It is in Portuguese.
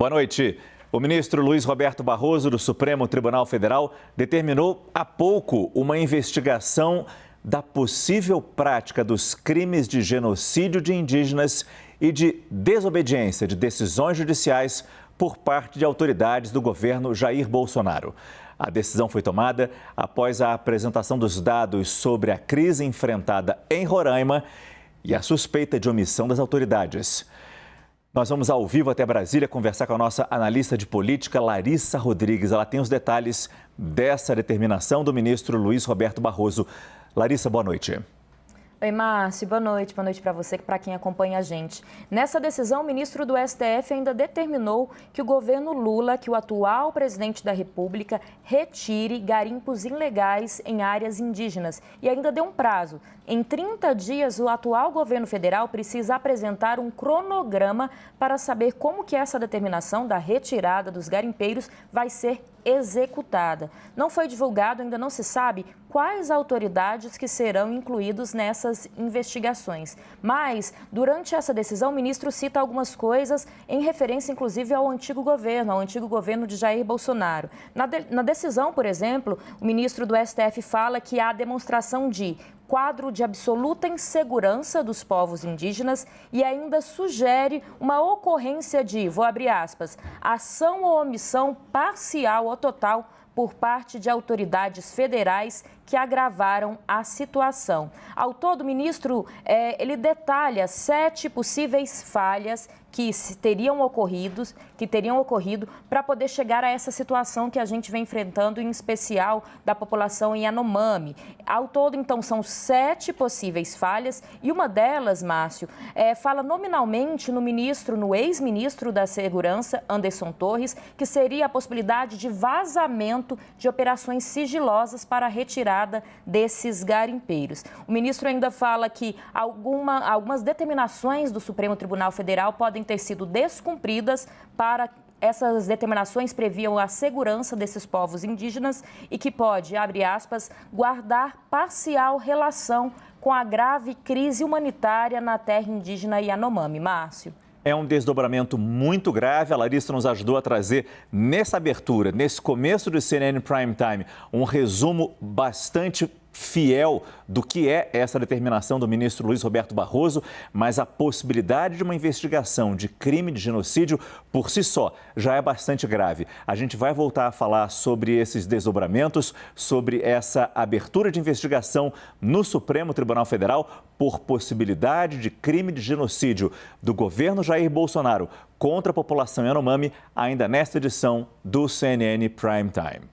Boa noite. O ministro Luiz Roberto Barroso, do Supremo Tribunal Federal, determinou há pouco uma investigação da possível prática dos crimes de genocídio de indígenas e de desobediência de decisões judiciais por parte de autoridades do governo Jair Bolsonaro. A decisão foi tomada após a apresentação dos dados sobre a crise enfrentada em Roraima e a suspeita de omissão das autoridades. Nós vamos ao vivo até Brasília conversar com a nossa analista de política, Larissa Rodrigues. Ela tem os detalhes dessa determinação do ministro Luiz Roberto Barroso. Larissa, boa noite. Oi, Márcio. Boa noite para você e para quem acompanha a gente. Nessa decisão, o ministro do STF ainda determinou que o governo Lula, que o atual presidente da República, retire garimpos ilegais em áreas indígenas e ainda deu um prazo. Em 30 dias, o atual governo federal precisa apresentar um cronograma para saber como que essa determinação da retirada dos garimpeiros vai ser executada. Não foi divulgado, ainda não se sabe quais autoridades que serão incluídos nessas investigações. Mas, durante essa decisão, o ministro cita algumas coisas em referência, inclusive, ao antigo governo de Jair Bolsonaro. Na decisão, por exemplo, o ministro do STF fala que há demonstração de quadro de absoluta insegurança dos povos indígenas e ainda sugere uma ocorrência de, vou abrir aspas, ação ou omissão parcial ou total por parte de autoridades federais que agravaram a situação. Ao todo, o ministro ele detalha 7 possíveis falhas que teriam ocorrido para poder chegar a essa situação que a gente vem enfrentando, em especial da população Yanomami. Ao todo, então, são 7 possíveis falhas e uma delas, Márcio, fala nominalmente no ex-ministro da Segurança, Anderson Torres, que seria a possibilidade de vazamento de operações sigilosas para a retirada desses garimpeiros. O ministro ainda fala que algumas determinações do Supremo Tribunal Federal podem ter sido descumpridas. Para essas determinações previam a segurança desses povos indígenas e que pode, abre aspas, guardar parcial relação com a grave crise humanitária na terra indígena Yanomami. Márcio. É um desdobramento muito grave. A Larissa nos ajudou a trazer nessa abertura, nesse começo do CNN Prime Time, um resumo bastante fiel do que é essa determinação do ministro Luiz Roberto Barroso, mas a possibilidade de uma investigação de crime de genocídio por si só já é bastante grave. A gente vai voltar a falar sobre esses desdobramentos, sobre essa abertura de investigação no Supremo Tribunal Federal por possibilidade de crime de genocídio do governo Jair Bolsonaro contra a população Yanomami, ainda nesta edição do CNN Prime Time.